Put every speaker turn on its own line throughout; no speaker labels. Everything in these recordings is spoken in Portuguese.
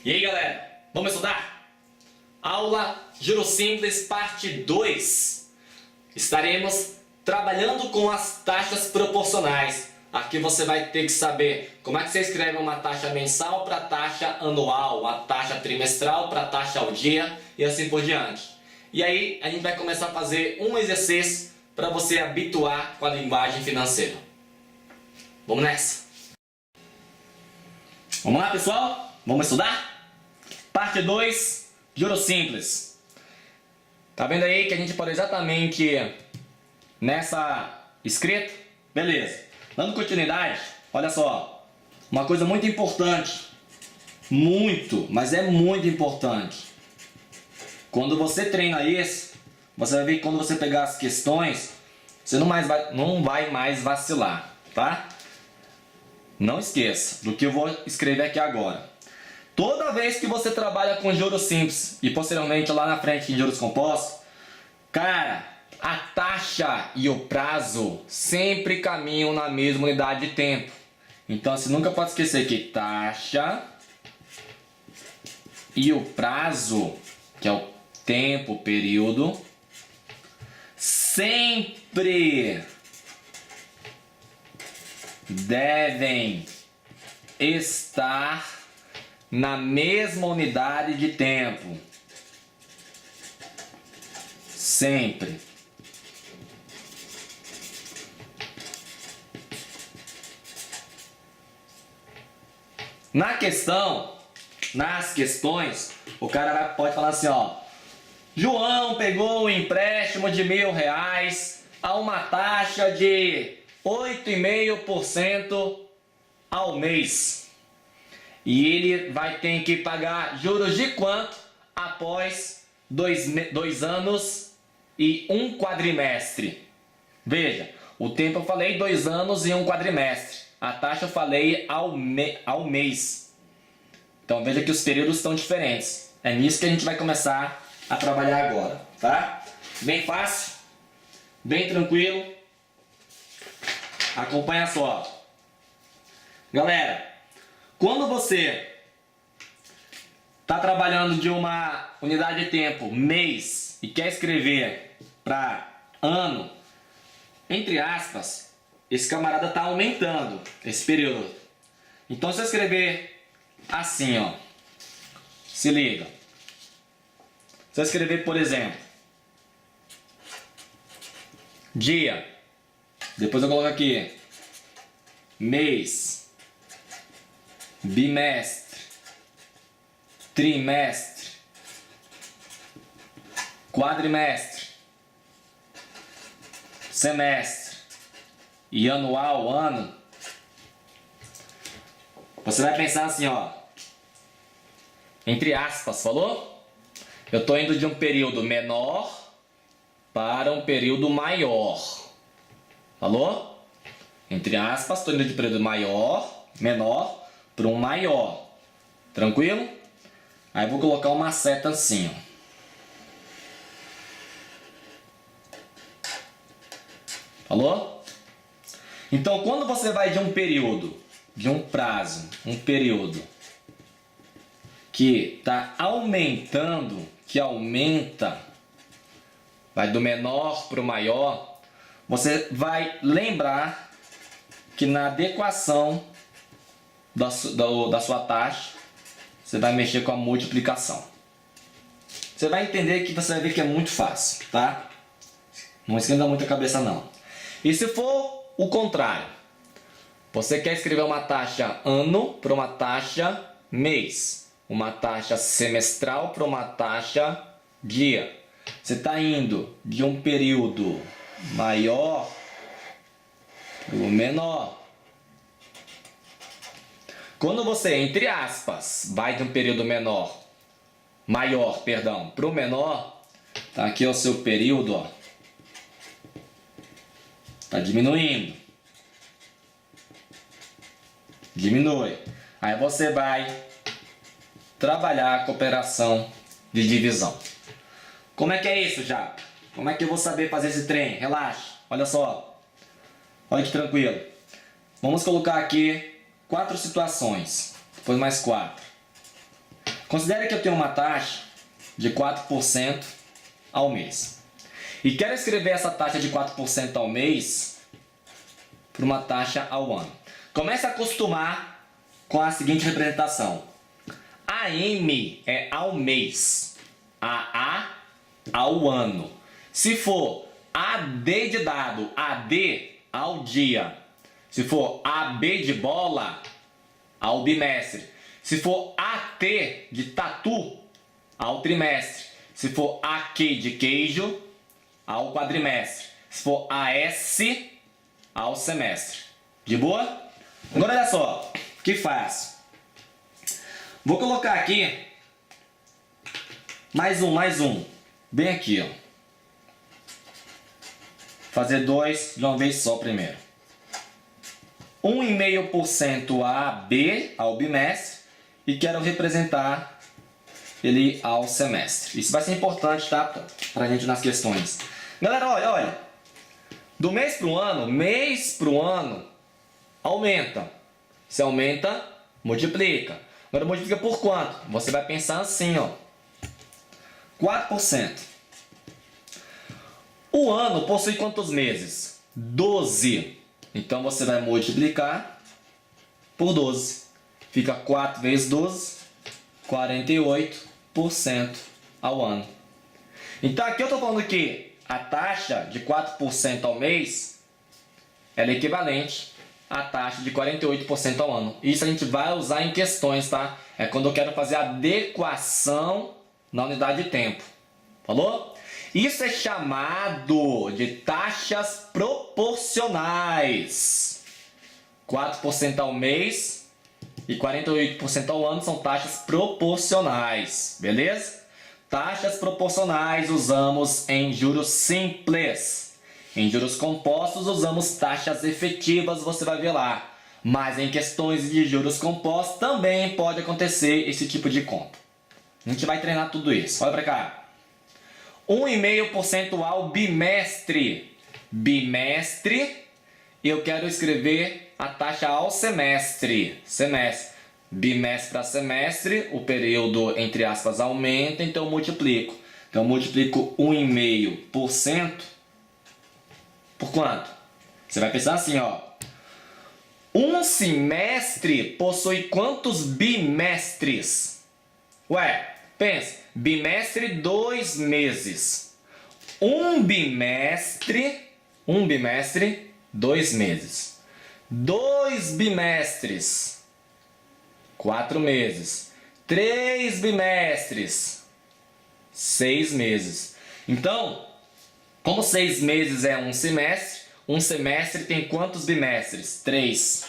E aí galera, vamos estudar? Aula Juros Simples parte 2. Estaremos trabalhando com as taxas proporcionais. Aqui você vai ter que saber como é que você escreve uma taxa mensal para taxa anual, uma taxa trimestral para taxa ao dia e assim por diante. E aí a gente vai começar a fazer um exercício para você habituar com a linguagem financeira. Vamos nessa! Vamos lá pessoal? Vamos estudar? Parte 2, Juros Simples. Tá vendo aí que a gente pode exatamente nessa escrita? Beleza. Dando continuidade, olha só. Uma coisa muito importante. Muito, mas é muito importante. Quando você treina isso, você vai ver que quando você pegar as questões, você não vai mais vacilar, tá? Não esqueça do que eu vou escrever aqui agora. Toda vez que você trabalha com juros simples e posteriormente lá na frente em juros compostos, cara, a taxa e o prazo sempre caminham na mesma unidade de tempo. Então você nunca pode esquecer que taxa e o prazo, que é o tempo, período, sempre devem estar na mesma unidade de tempo. Sempre. Nas questões, o cara pode falar assim, ó. João pegou um empréstimo de R$1.000 a uma taxa de 8,5% ao mês. E ele vai ter que pagar juros de quanto após 2 anos e 1 quadrimestre? Veja, o tempo eu falei 2 anos e 1 quadrimestre. A taxa eu falei ao mês. Então veja que os períodos estão diferentes. É nisso que a gente vai começar a trabalhar agora, tá? Bem fácil, bem tranquilo. Acompanha só. Galera, quando você está trabalhando de uma unidade de tempo, mês, e quer escrever para ano, entre aspas, esse camarada está aumentando esse período. Então se eu escrever assim, ó, se liga. Se eu escrever, por exemplo, dia, depois eu coloco aqui, mês, bimestre, trimestre, quadrimestre, semestre e anual, ano, você vai pensar assim, ó, entre aspas, falou? Eu estou indo de um período menor para um período maior. Falou? Entre aspas, estou indo de um período menor para um maior. Tranquilo? Aí vou colocar uma seta assim, ó. Falou? Então, quando você vai de um período, de um prazo, um período que está aumentando, que aumenta, vai do menor para o maior, você vai lembrar que na adequação da sua taxa, você vai mexer com a multiplicação. Você vai entender que você vai ver que é muito fácil, tá? Não esquenta muito a cabeça não. E se for o contrário, você quer escrever uma taxa ano para uma taxa mês, uma taxa semestral para uma taxa dia. Você está indo de um período maior para o menor. Quando você, entre aspas, vai de um período maior para o menor, tá aqui o seu período, ó, tá diminuindo. Diminui. Aí você vai trabalhar com a operação de divisão. Como é que é isso, já? Como é que eu vou saber fazer esse trem? Relaxa, olha só. Olha que tranquilo. Vamos colocar aqui 4 situações. Depois mais 4. Considere que eu tenho uma taxa de 4% ao mês. E quero escrever essa taxa de 4% ao mês por uma taxa ao ano. Comece a acostumar com a seguinte representação. AM é ao mês, AA ao ano. Se for AD de dado, AD ao dia. Se for AB de bola, ao bimestre. Se for AT de tatu, ao trimestre. Se for AQ de queijo, ao quadrimestre. Se for AS, ao semestre. De boa? Agora olha só, que fácil. Vou colocar aqui mais um. Bem aqui, ó. Fazer dois de uma vez só primeiro. 1,5% AB ao bimestre e quero representar ele ao semestre. Isso vai ser importante, tá? Pra gente nas questões. Galera, olha. Do mês pro ano, aumenta. Se aumenta, multiplica. Agora multiplica por quanto? Você vai pensar assim, ó. 4%. O ano possui quantos meses? 12. Então você vai multiplicar por 12. Fica 4 vezes 12, 48% ao ano. Então aqui eu estou falando que a taxa de 4% ao mês ela é equivalente à taxa de 48% ao ano. Isso a gente vai usar em questões, tá? É quando eu quero fazer a adequação na unidade de tempo. Falou? Isso é chamado de taxas proporcionais. 4% ao mês e 48% ao ano são taxas proporcionais, beleza? Taxas proporcionais usamos em juros simples. Em juros compostos usamos taxas efetivas, você vai ver lá. Mas em questões de juros compostos também pode acontecer esse tipo de conta. A gente vai treinar tudo isso. Olha para cá. 1,5% ao bimestre. Bimestre, eu quero escrever a taxa ao semestre. Semestre. Bimestre para semestre, o período, entre aspas, aumenta, então eu multiplico. Então eu multiplico 1,5% por quanto? Você vai pensar assim, ó. Um semestre possui quantos bimestres? Ué, pensa. Bimestre, 2 meses. Um bimestre, 2 meses. 2 bimestres, 4 meses. 3 bimestres, 6 meses. Então, como 6 meses é um semestre tem quantos bimestres? 3.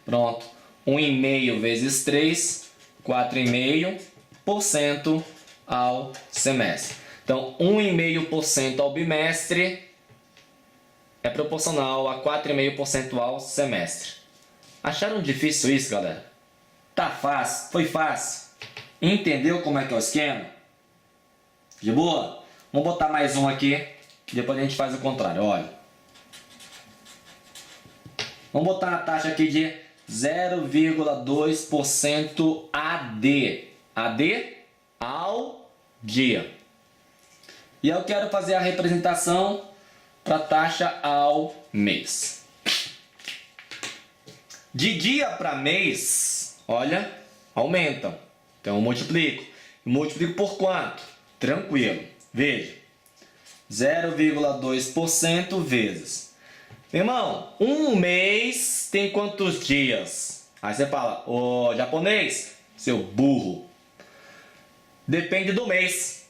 Pronto. 1,5 vezes 3, 4,5% ao semestre. Então, 1,5% ao bimestre é proporcional a 4,5% ao semestre. Acharam difícil isso, galera? Tá fácil? Foi fácil? Entendeu como é que é o esquema? De boa? Vamos botar mais um aqui, depois a gente faz o contrário, olha. Vamos botar a taxa aqui de 0,2% AD. AD ao dia. E eu quero fazer a representação para a taxa ao mês. De dia para mês, olha, aumenta. Então eu multiplico. Multiplico por quanto? Tranquilo. Veja. 0,2% vezes. Irmão, um mês tem quantos dias? Aí você fala, ô japonês, seu burro. Depende do mês.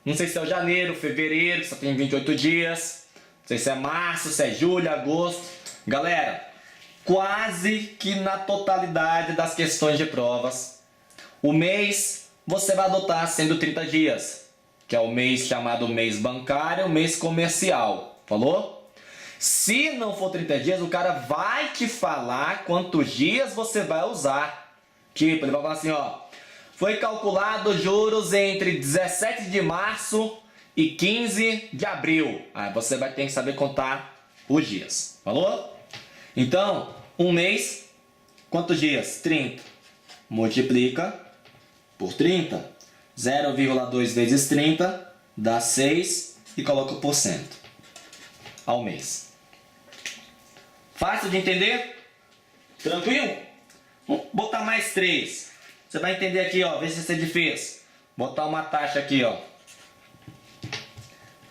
Não sei se é o janeiro, fevereiro, que só tem 28 dias. Não sei se é março, se é julho, agosto. Galera, quase que na totalidade das questões de provas, o mês você vai adotar sendo 30 dias. Que é o mês chamado mês bancário, o mês comercial. Falou? Se não for 30 dias, o cara vai te falar quantos dias você vai usar. Tipo, ele vai falar assim, ó. Foi calculado juros entre 17 de março e 15 de abril. Aí você vai ter que saber contar os dias. Falou? Então, um mês, quantos dias? 30. Multiplica por 30. 0,2 vezes 30 dá 6 e coloca o porcento ao mês. Fácil de entender? Tranquilo? Vamos botar mais 3. Você vai entender aqui, ó, vê se você fez. Botar uma taxa aqui, ó.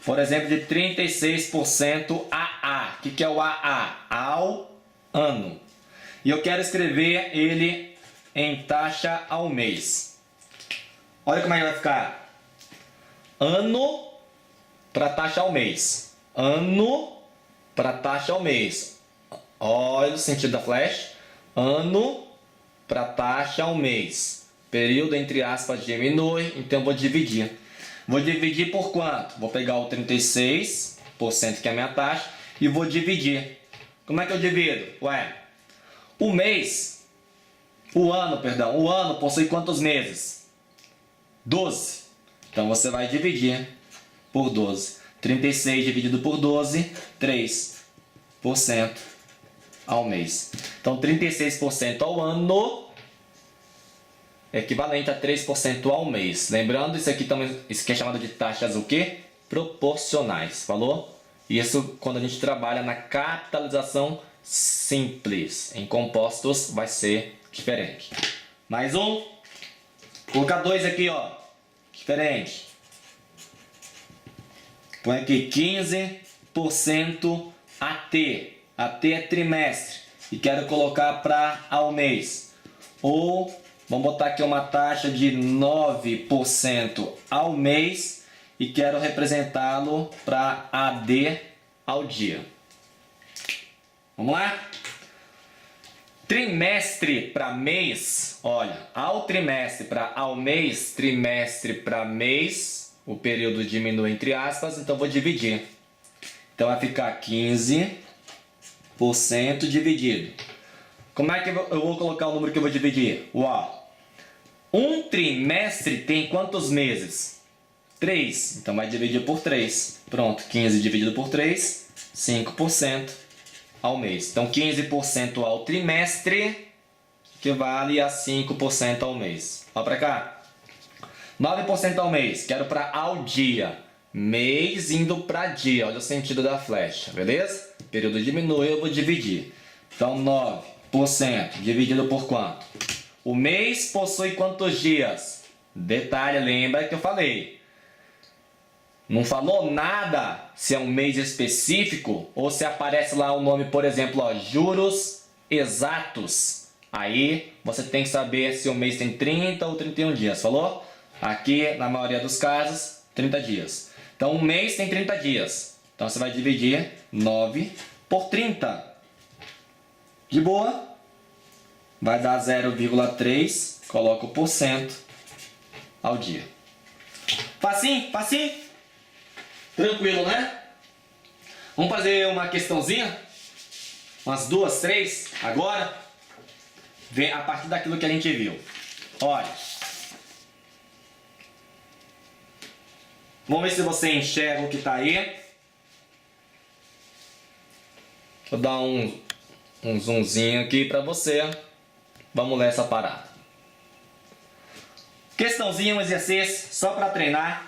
Por exemplo, de 36% AA. O que é o AA? Ao ano. E eu quero escrever ele em taxa ao mês. Olha como é que vai ficar. Ano para taxa ao mês. Ano para taxa ao mês. Olha o sentido da flecha. Ano para taxa ao mês. Período entre aspas diminui, então eu vou dividir. Vou dividir por quanto? Vou pegar o 36%, que é a minha taxa, e vou dividir. Como é que eu divido? Ué, o ano possui quantos meses? 12. Então você vai dividir por 12. 36 dividido por 12, 3% ao mês. Então 36% ao ano é equivalente a 3% ao mês. Lembrando, isso aqui é chamado de taxas o quê? Proporcionais. Falou? Isso quando a gente trabalha na capitalização simples. Em compostos vai ser diferente. Mais um. Vou colocar 2 aqui, ó. Diferente. Põe aqui 15% AT. AT é trimestre. E quero colocar para ao mês. Ou vamos botar aqui uma taxa de 9% ao mês e quero representá-lo para AD ao dia. Vamos lá? Trimestre para mês, olha, ao trimestre para ao mês, trimestre para mês, o período diminui entre aspas, então vou dividir. Então vai ficar 15% dividido. Como é que eu vou colocar o número que eu vou dividir? Uau! Um trimestre tem quantos meses? 3. Então vai dividir por 3. Pronto, 15 dividido por 3, 5% ao mês. Então 15% ao trimestre equivale a 5% ao mês. Olha para cá. 9% ao mês, quero para ao dia. Mês indo para dia, olha o sentido da flecha, beleza? Período diminui, eu vou dividir. Então 9% dividido por quanto? O mês possui quantos dias? Detalhe, lembra que eu falei. Não falou nada se é um mês específico ou se aparece lá o nome, por exemplo, ó, juros exatos. Aí você tem que saber se o mês tem 30 ou 31 dias, falou? Aqui, na maioria dos casos, 30 dias. Então, um mês tem 30 dias. Então, você vai dividir 9 por 30. De boa? Vai dar 0,3, coloca o porcento ao dia. Facinho? Facinho? Tranquilo, né? Vamos fazer uma questãozinha? Umas 2, 3 agora? Vê a partir daquilo que a gente viu. Olha. Vamos ver se você enxerga o que está aí. Vou dar um zoomzinho aqui para você. Vamos ler essa parada. Questãozinha, um exercício só para treinar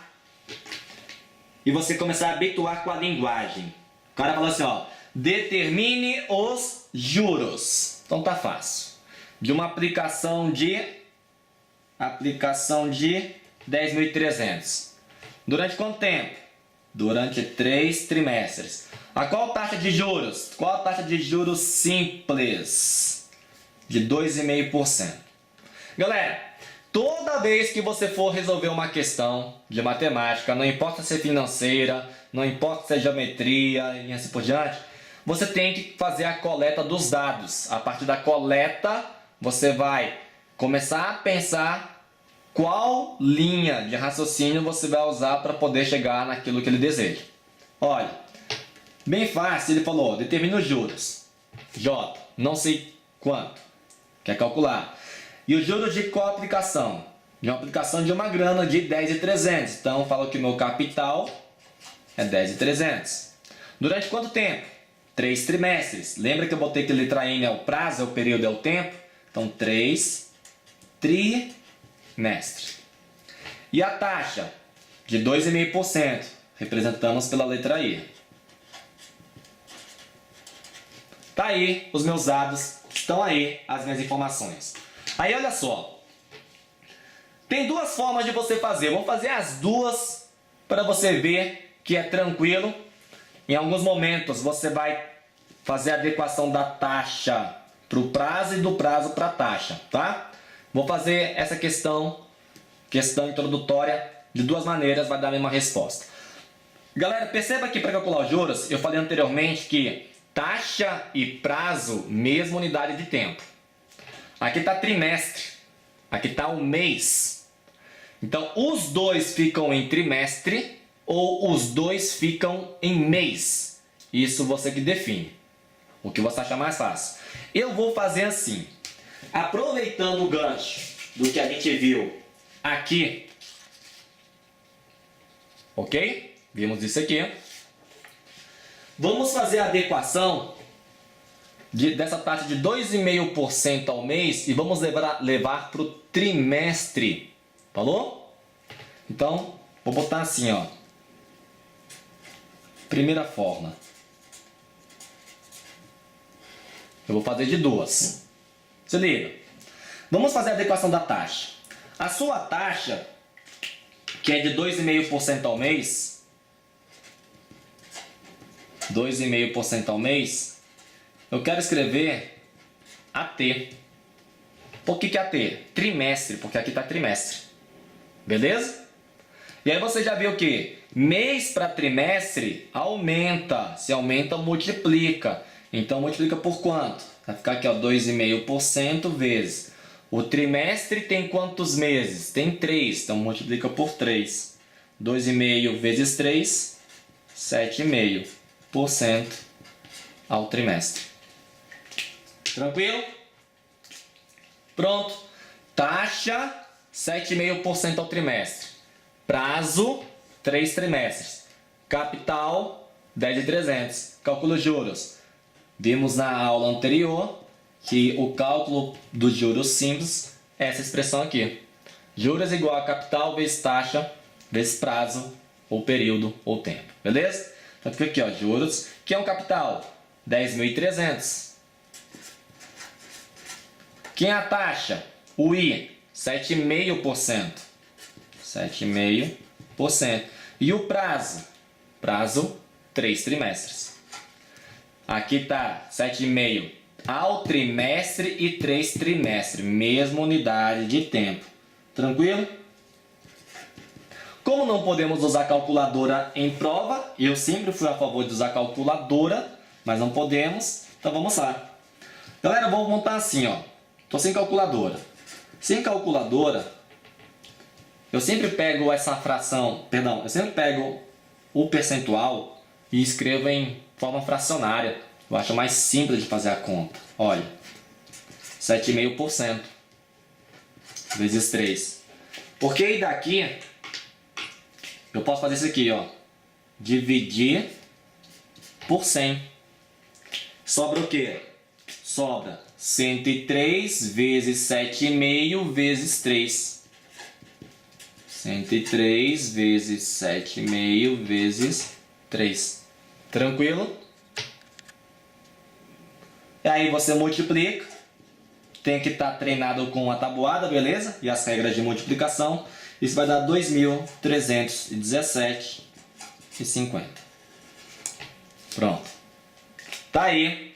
e você começar a habituar com a linguagem. O cara falou assim, ó, determine os juros. Então tá fácil. De uma aplicação de 10.300. Durante quanto tempo? Durante 3 trimestres. A qual taxa de juros? Qual a taxa de juros simples? De 2,5%. Galera, toda vez que você for resolver uma questão de matemática, não importa se é financeira, não importa se é geometria e assim por diante, você tem que fazer a coleta dos dados. A partir da coleta, você vai começar a pensar qual linha de raciocínio você vai usar para poder chegar naquilo que ele deseja. Olha, bem fácil, ele falou, determina os juros. J, não sei quanto. Quer calcular. E os juros de qual aplicação? De uma aplicação de uma grana de 10.300. Então, falo que o meu capital é 10.300. Durante quanto tempo? 3 trimestres. Lembra que eu botei que a letra N é o prazo, é o período, é o tempo? Então, 3 trimestre. E a taxa de 2,5%, representamos pela letra I. Tá aí os meus dados, estão aí as minhas informações. Aí olha só, tem duas formas de você fazer, vamos fazer as duas para você ver que é tranquilo. Em alguns momentos você vai fazer a adequação da taxa para o prazo e do prazo para a taxa, tá? Vou fazer essa questão introdutória de duas maneiras, vai dar a mesma resposta. Galera, perceba que para calcular os juros, eu falei anteriormente que taxa e prazo, mesma unidade de tempo. Aqui está trimestre, aqui está o mês. Então, os dois ficam em trimestre ou os dois ficam em mês. Isso você que define. O que você achar mais fácil. Eu vou fazer assim. Aproveitando o gancho do que a gente viu aqui. Ok? Vimos isso aqui. Vamos fazer a adequação dessa taxa de 2,5% ao mês e vamos levar para o trimestre. Falou? Então, vou botar assim, ó. Primeira forma. Eu vou fazer de duas. Se liga. Vamos fazer a adequação da taxa. A sua taxa, que é de 2,5% ao mês, 2,5% ao mês, eu quero escrever AT. Por que AT? Trimestre, porque aqui está trimestre. Beleza? E aí você já viu que mês para trimestre aumenta. Se aumenta, multiplica. Então multiplica por quanto? Vai ficar aqui, ó, 2,5% vezes. O trimestre tem quantos meses? Tem 3, então multiplica por 3. 2,5 vezes 3, 7,5% ao trimestre. Tranquilo? Pronto. Taxa, 7,5% ao trimestre. Prazo, 3 trimestres. Capital, 10.300. Calcula os juros. Vimos na aula anterior que o cálculo dos juros simples é essa expressão aqui. Juros igual a capital vezes taxa, vezes prazo, ou período, ou tempo. Beleza? Então fica aqui, ó, juros, que é um capital? 10.300. Quem é a taxa? O I, 7,5%. 7,5%. E o prazo? Prazo, 3 trimestres. Aqui está 7,5 ao trimestre e 3 trimestres. Mesma unidade de tempo. Tranquilo? Como não podemos usar calculadora em prova, eu sempre fui a favor de usar calculadora, mas não podemos, então vamos lá. Galera, vamos montar assim, ó. Estou sem calculadora. Sem calculadora, eu sempre pego essa fração, eu sempre pego o percentual e escrevo em forma fracionária. Eu acho mais simples de fazer a conta. Olha, 7,5% vezes 3. Porque daqui eu posso fazer isso aqui, ó. Dividir por 100. Sobra o quê? Sobra 103 vezes 7,5 vezes 3. 103 vezes 7,5 vezes 3. Tranquilo? E aí você multiplica. Tem que estar treinado com a tabuada, beleza? E as regras de multiplicação. Isso vai dar 2.317,50. Pronto. Tá aí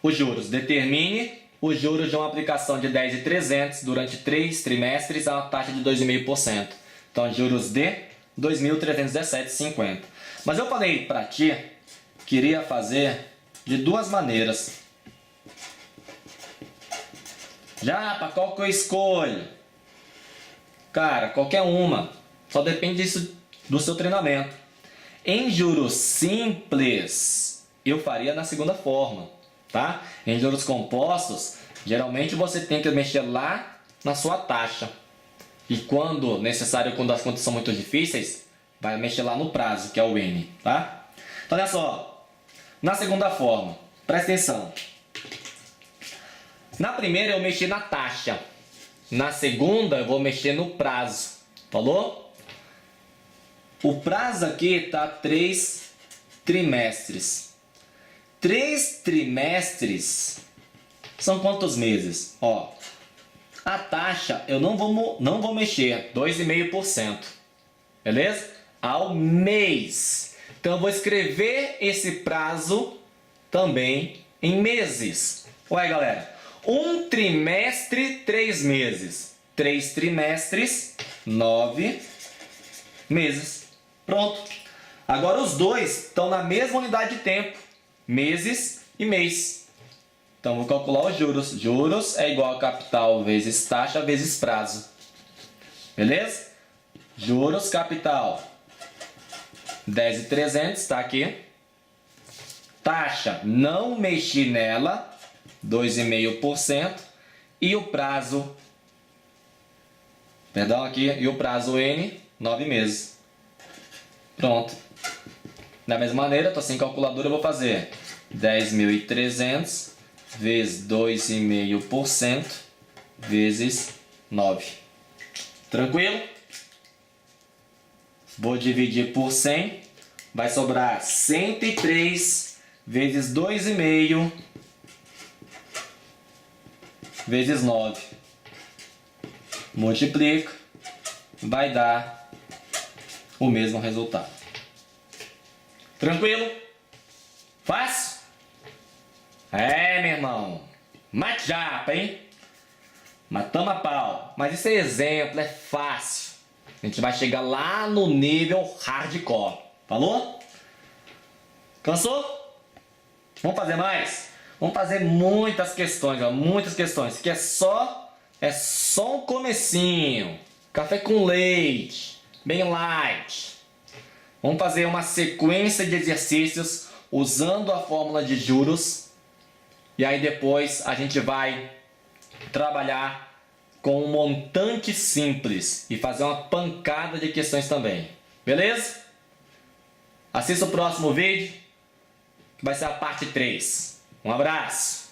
os juros. Determine os juros de uma aplicação de 10.300 durante 3 trimestres a uma taxa de 2,5%. Então, juros de 2.317,50. Mas eu falei para ti que iria fazer de duas maneiras. Já, para qual que eu escolho? Cara, qualquer uma. Só depende disso, do seu treinamento. Em juros simples, eu faria na segunda forma, tá? Em juros compostos, geralmente você tem que mexer lá na sua taxa. E quando necessário, quando as contas são muito difíceis, vai mexer lá no prazo, que é o N, tá? Então, olha só. Na segunda forma, presta atenção. Na primeira eu mexi na taxa. Na segunda eu vou mexer no prazo. Falou? O prazo aqui tá 3 trimestres. 3 trimestres são quantos meses? Ó, a taxa eu não vou mexer, 2,5%. Beleza? Ao mês. Então eu vou escrever esse prazo também em meses. Ué, galera, um trimestre, 3 meses. 3 trimestres, 9 meses. Pronto. Agora os dois estão na mesma unidade de tempo. Meses e mês. Então vou calcular os juros. Juros é igual a capital vezes taxa vezes prazo. Beleza? Juros, capital 10.300, está aqui. Taxa, não mexi nela, 2,5%. E o prazo, perdão, aqui, e o prazo N, 9 meses. Pronto. Da mesma maneira, estou sem calculadora, eu vou fazer 10.300 vezes 2,5% vezes 9. Tranquilo? Vou dividir por 100. Vai sobrar 103 vezes 2,5 vezes 9. Multiplica. Vai dar o mesmo resultado. Tranquilo? Fácil? É, meu irmão. Mate japa, hein? Matamos a pau. Mas esse é exemplo, é fácil. A gente vai chegar lá no nível hardcore. Falou? Cansou? Vamos fazer mais? Vamos fazer muitas questões, ó, muitas questões. Que é só um comecinho. Café com leite, bem light. Vamos fazer uma sequência de exercícios usando a fórmula de juros. E aí depois a gente vai trabalhar com um montante simples e fazer uma pancada de questões também. Beleza? Assista o próximo vídeo, que vai ser a parte 3. Um abraço!